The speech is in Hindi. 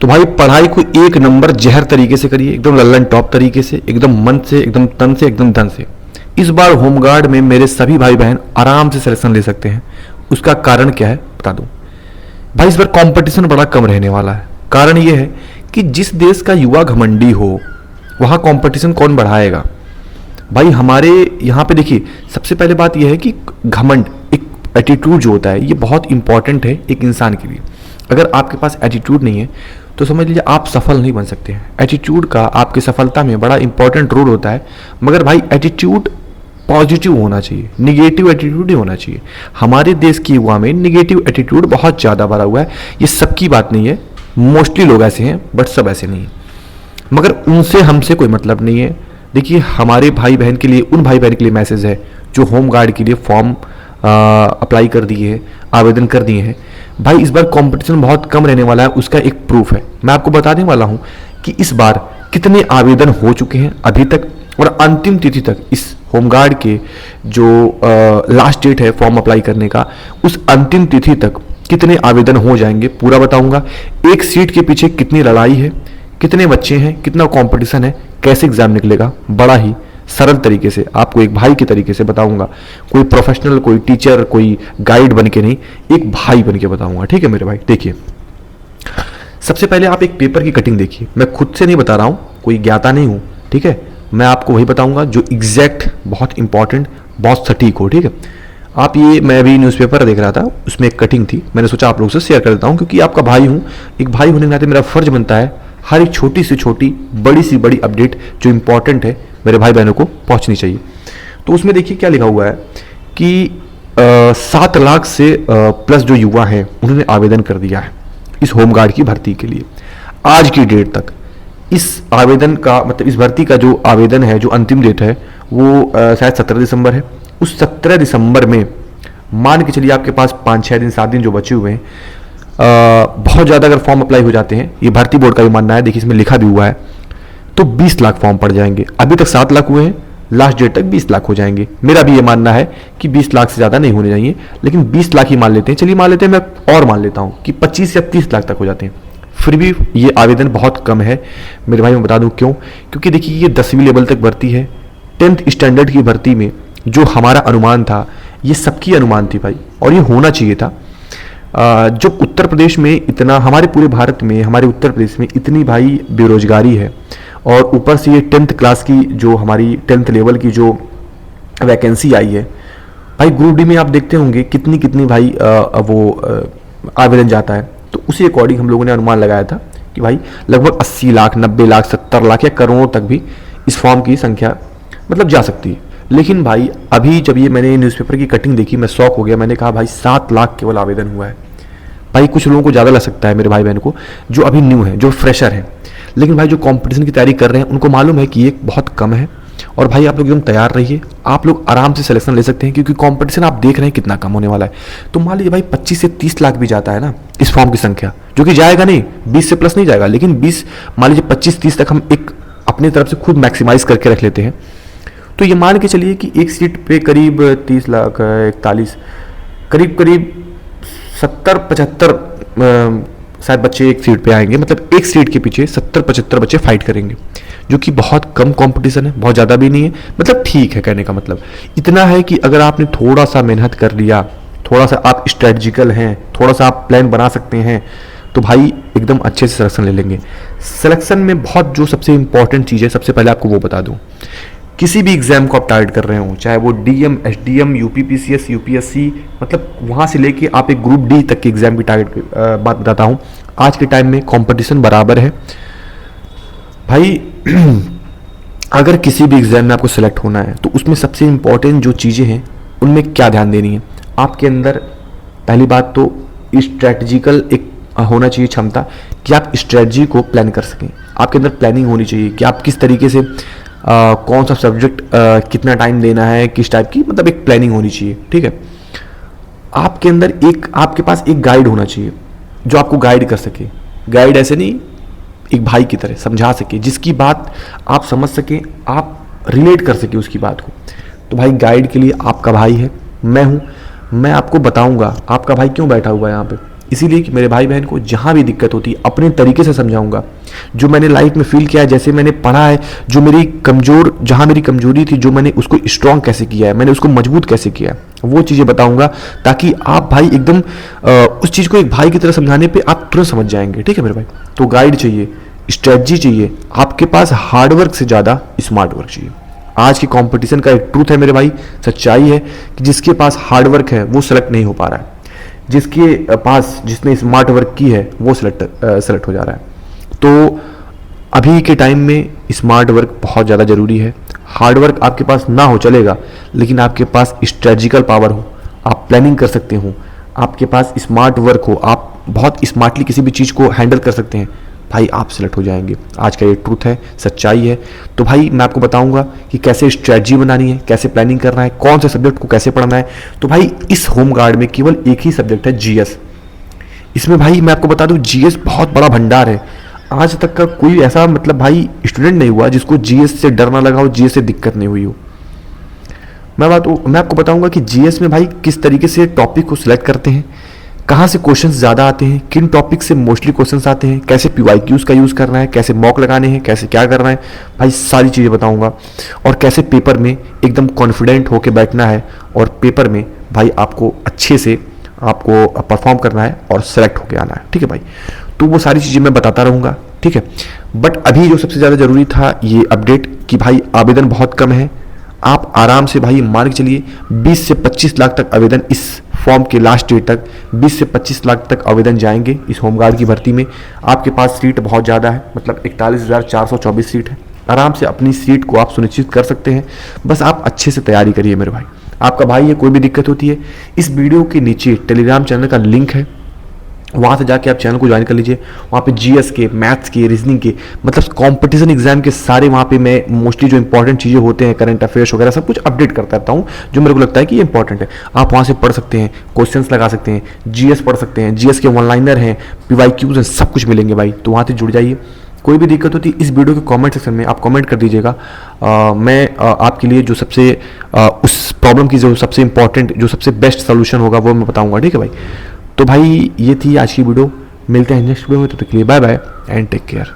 तो भाई पढ़ाई को एक नंबर जहर तरीके से करिए, एकदम लल्लन टॉप तरीके से, एकदम मन से, एकदम तन से, एकदम धन से। इस बार होमगार्ड में मेरे सभी भाई बहन आराम से सिलेक्शन ले सकते हैं। उसका कारण क्या है बता दूं भाई, इस बार कंपटीशन बड़ा कम रहने वाला है। कारण यह है कि जिस देश का युवा घमंडी हो वहां कंपटीशन कौन बढ़ाएगा भाई। हमारे यहाँ पे देखिए, सबसे पहले बात यह है कि घमंड, एक एटीट्यूड जो होता है ये बहुत इंपॉर्टेंट है एक इंसान के लिए। अगर आपके पास एटीट्यूड नहीं है तो समझ लीजिए आप सफल नहीं बन सकते हैं। एटीट्यूड का आपकी सफलता में बड़ा इंपॉर्टेंट रोल होता है, मगर भाई एटीट्यूड पॉजिटिव होना चाहिए, निगेटिव एटीट्यूड नहीं होना चाहिए। हमारे देश के युवा में निगेटिव एटीट्यूड बहुत ज़्यादा भरा हुआ है। ये सबकी बात नहीं है, मोस्टली लोग ऐसे हैं, बट सब ऐसे नहीं हैं। मगर उनसे हमसे कोई मतलब नहीं है। देखिए हमारे भाई बहन के लिए, उन भाई बहन के लिए मैसेज है जो होम गार्ड के लिए फॉर्म अप्लाई कर दिए हैं, आवेदन कर दिए हैं। भाई इस बार कंपटीशन बहुत कम रहने वाला है, उसका एक प्रूफ है। मैं आपको बताने वाला हूं कि इस बार कितने आवेदन हो चुके हैं अभी तक, और अंतिम तिथि तक इस होमगार्ड के जो लास्ट डेट है फॉर्म अप्लाई करने का, उस अंतिम तिथि तक कितने आवेदन हो जाएंगे पूरा बताऊंगा। एक सीट के पीछे कितनी लड़ाई है, कितने बच्चे हैं, कितना कंपटीशन है, कैसे एग्जाम निकलेगा, बड़ा ही सरल तरीके से आपको एक भाई के तरीके से बताऊंगा। कोई प्रोफेशनल, कोई टीचर, कोई गाइड बन के नहीं, एक भाई बन के बताऊंगा। ठीक है मेरे भाई, देखिए सबसे पहले आप एक पेपर की कटिंग देखिए। मैं खुद से नहीं बता रहा हूं, कोई ज्ञाता नहीं हूं, ठीक है। मैं आपको वही बताऊंगा जो एग्जैक्ट, बहुत इंपॉर्टेंट, बहुत सटीक हो। ठीक है, आप ये, मैं अभी न्यूज़पेपर देख रहा था, उसमें एक कटिंग थी, मैंने सोचा आप लोगों से शेयर कर देता हूं, क्योंकि आपका भाई हूं। एक भाई होने के नाते मेरा फर्ज बनता है हर एक छोटी से छोटी, बड़ी सी बड़ी अपडेट जो इंपॉर्टेंट है मेरे भाई बहनों को पहुंचनी चाहिए। तो उसमें देखिए क्या लिखा हुआ है कि 7 लाख से प्लस जो युवा हैं उन्होंने आवेदन कर दिया है इस होमगार्ड की भर्ती के लिए। आज की डेट तक इस आवेदन का मतलब, इस भर्ती का जो आवेदन है, जो अंतिम डेट है वो शायद 17 दिसंबर है। उस 17 दिसंबर में मान के चलिए आपके पास 5-6 दिन, 7 दिन जो बचे हुए हैं, बहुत ज़्यादा अगर फॉर्म अप्लाई हो जाते हैं, ये भर्ती बोर्ड का भी मानना है, देखिए इसमें लिखा भी हुआ है, तो 20 लाख फॉर्म पड़ जाएंगे। अभी तक 7 लाख हुए हैं, लास्ट डेट तक 20 लाख हो जाएंगे। मेरा भी ये मानना है कि 20 लाख से ज़्यादा नहीं होने चाहिए, लेकिन 20 लाख ही मान लेते हैं। चलिए मान लेते हैं, मैं और मान लेता हूँ कि 25 या 30 लाख तक हो जाते हैं। फिर भी ये आवेदन बहुत कम है मेरे भाई। मैं बता दूं क्यों, क्योंकि देखिए ये 10वीं लेवल तक भर्ती है। 10th स्टैंडर्ड की भर्ती में जो हमारा अनुमान था, ये सबकी अनुमान थी भाई, और ये होना चाहिए था। जो उत्तर प्रदेश में इतना, हमारे पूरे भारत में, हमारे उत्तर प्रदेश में इतनी भाई बेरोजगारी है, और ऊपर से ये 10th क्लास की जो हमारी 10th लेवल की जो वैकेंसी आई है भाई, ग्रुप डी में आप देखते होंगे कितनी कितनी भाई आवेदन जाता है। तो उसी अकॉर्डिंग हम लोगों ने अनुमान लगाया था कि भाई लगभग 80 लाख, 90 लाख, 70 लाख या करोड़ों तक भी इस फॉर्म की संख्या मतलब जा सकती है। लेकिन भाई अभी जब ये मैंने न्यूज़पेपर की कटिंग देखी, मैं शॉक हो गया। मैंने कहा भाई 7 लाख केवल आवेदन हुआ है। भाई कुछ लोगों को ज़्यादा लग सकता है मेरे भाई बहन को, जो अभी न्यू है, जो फ्रेशर है, लेकिन भाई जो कंपटीशन की तैयारी कर रहे हैं उनको मालूम है कि ये बहुत कम है। और भाई आप लोग एकदम तैयार रहिए, आप लोग आराम से सिलेक्शन ले सकते हैं, क्योंकि कंपटीशन आप देख रहे हैं कितना कम होने वाला है। तो मान लीजिए भाई 25 से 30 लाख भी जाता है ना इस फॉर्म की संख्या, जो कि जाएगा नहीं, 20 से प्लस नहीं जाएगा, लेकिन 20, मान लीजिए 25-30 तक हम एक अपनी तरफ से खुद मैक्सिमाइज करके रख लेते हैं। तो ये मान के चलिए कि एक सीट पे करीब 30 लाख, 41, करीब 70-75 शायद बच्चे एक सीट पे आएंगे। मतलब एक सीट के पीछे 70-75 बच्चे फाइट करेंगे, जो कि बहुत कम कंपटीशन है, बहुत ज़्यादा भी नहीं है। मतलब ठीक है, कहने का मतलब इतना है कि अगर आपने थोड़ा सा मेहनत कर लिया, थोड़ा सा आप स्ट्रेटजिकल हैं, थोड़ा सा आप प्लान बना सकते हैं, तो भाई एकदम अच्छे से सिलेक्शन ले लेंगे। सिलेक्शन में बहुत जो सबसे इंपॉर्टेंट चीज़ है, सबसे पहले आपको वो बता दूं, किसी भी एग्जाम को आप टारगेट कर रहे हो, चाहे वो डीएम, एसडीएम, यूपीपीसीएस, यूपीएससी, मतलब वहाँ से लेके आप एक ग्रुप डी तक के एग्जाम की टारगेट बात बताता हूँ। आज के टाइम में कंपटीशन बराबर है भाई। अगर किसी भी एग्जाम में आपको सेलेक्ट होना है, तो उसमें सबसे इंपॉर्टेंट जो चीज़ें हैं उनमें क्या ध्यान देनी है आपके अंदर। पहली बात तो स्ट्रैटेजिकल एक होना चाहिए क्षमता, कि आप स्ट्रैटेजी को प्लान कर सकें। आपके अंदर प्लानिंग होनी चाहिए कि आप किस तरीके से कौन सा सब्जेक्ट कितना टाइम देना है, किस टाइप की, मतलब एक प्लानिंग होनी चाहिए। ठीक है, आपके अंदर एक, आपके पास एक गाइड होना चाहिए जो आपको गाइड कर सके। गाइड ऐसे नहीं, एक भाई की तरह समझा सके, जिसकी बात आप समझ सकें, आप रिलेट कर सके उसकी बात को। तो भाई गाइड के लिए आपका भाई है, मैं हूँ। मैं आपको बताऊंगा आपका भाई क्यों बैठा हुआ है यहाँ पे, इसीलिए कि मेरे भाई बहन को जहाँ भी दिक्कत होती है अपने तरीके से समझाऊंगा, जो मैंने लाइफ में फील किया है, जैसे मैंने पढ़ा है, जो मेरी कमजोर, जहाँ मेरी कमजोरी थी, जो मैंने उसको स्ट्रांग कैसे किया है, मैंने उसको मजबूत कैसे किया है, वो चीज़ें बताऊंगा, ताकि आप भाई एकदम उस चीज़ को एक भाई की तरह समझाने पे आप तुरंत समझ जाएंगे। ठीक है मेरे भाई? तो गाइड चाहिए, स्ट्रेटजी चाहिए, आपके पास हार्डवर्क से ज़्यादा स्मार्ट वर्क चाहिए। आज की कंपटीशन का एक ट्रूथ है मेरे भाई, सच्चाई है कि जिसके पास हार्डवर्क है वो सेलेक्ट नहीं हो पा रहा है, जिसके पास, जिसने स्मार्ट वर्क की है वो सेलेक्ट हो जा रहा है। तो अभी के टाइम में स्मार्ट वर्क बहुत ज़्यादा ज़रूरी है। हार्ड वर्क आपके पास ना हो चलेगा, लेकिन आपके पास स्ट्रेटजिकल पावर हो, आप प्लानिंग कर सकते हो, आपके पास स्मार्ट वर्क हो, आप बहुत स्मार्टली किसी भी चीज़ को हैंडल कर सकते हैं, भाई आप सिलेक्ट हो जाएंगे। आज का ये ट्रूथ है, सच्चाई है। तो भाई मैं आपको बताऊंगा कि कैसे स्ट्रेटजी बनानी है, कैसे प्लानिंग करना है, कौन से सब्जेक्ट को कैसे पढ़ना है। तो भाई इस होम गार्ड में केवल एक ही सब्जेक्ट है, जीएस। इसमें भाई मैं आपको बता दूं, जीएस बहुत बड़ा भंडार है। आज तक का कोई ऐसा मतलब भाई स्टूडेंट नहीं हुआ जिसको जीएस से डर ना लगा हो, जीएस से दिक्कत नहीं हुई हो। मैं आपको बताऊंगा कि जीएस में भाई किस तरीके से टॉपिक को सिलेक्ट करते हैं, कहाँ से क्वेश्चंस ज़्यादा आते हैं, किन टॉपिक से मोस्टली क्वेश्चंस आते हैं, कैसे पीवाईक्यूज का यूज़ करना है, कैसे मॉक लगाने हैं, कैसे क्या करना है, भाई सारी चीज़ें बताऊंगा। और कैसे पेपर में एकदम कॉन्फिडेंट होकर बैठना है और पेपर में भाई आपको अच्छे से आपको परफॉर्म करना है और सेलेक्ट होकर आना है। ठीक है भाई? तो वो सारी चीज़ें मैं बताता रहूँगा। ठीक है? बट अभी जो सबसे ज़्यादा ज़रूरी था ये अपडेट कि भाई आवेदन बहुत कम है। आप आराम से भाई मान के चलिए 20 से 25 लाख तक आवेदन इस फॉर्म के लास्ट डेट तक 20 से 25 लाख तक आवेदन जाएंगे इस होमगार्ड की भर्ती में। आपके पास सीट बहुत ज़्यादा है, मतलब 41,424 सीट है। आराम से अपनी सीट को आप सुनिश्चित कर सकते हैं। बस आप अच्छे से तैयारी करिए मेरे भाई। आपका भाई है, कोई भी दिक्कत होती है, इस वीडियो के नीचे टेलीग्राम चैनल का लिंक है, वहाँ से जाके आप चैनल को ज्वाइन कर लीजिए। वहाँ पे जीएस के, मैथ्स के, रीजनिंग के, मतलब कंपटीशन एग्जाम के सारे वहाँ पे मैं मोस्टली जो इंपॉर्टेंट चीज़ें होते हैं, करंट अफेयर्स वगैरह सब कुछ अपडेट करता रहता हूँ, जो मेरे को लगता है कि ये इंपॉर्टेंट है। आप वहाँ से पढ़ सकते हैं, क्वेश्चंस लगा सकते हैं, जीएस पढ़ सकते हैं, जीएस के वन लाइनर हैं, पीवाईक्यूज हैं, सब कुछ मिलेंगे भाई। तो वहाँ से जुड़ जाइए। कोई भी दिक्कत होती है इस वीडियो के कमेंट सेक्शन में आप कमेंट कर दीजिएगा। मैं आपके लिए जो सबसे उस प्रॉब्लम की जो सबसे इंपॉर्टेंट, जो सबसे बेस्ट सोल्यूशन होगा वो मैं बताऊँगा। ठीक है भाई? तो भाई ये थी आज की वीडियो। मिलते हैं नेक्स्ट वीडियो में, तब तक के लिए bye bye and take care.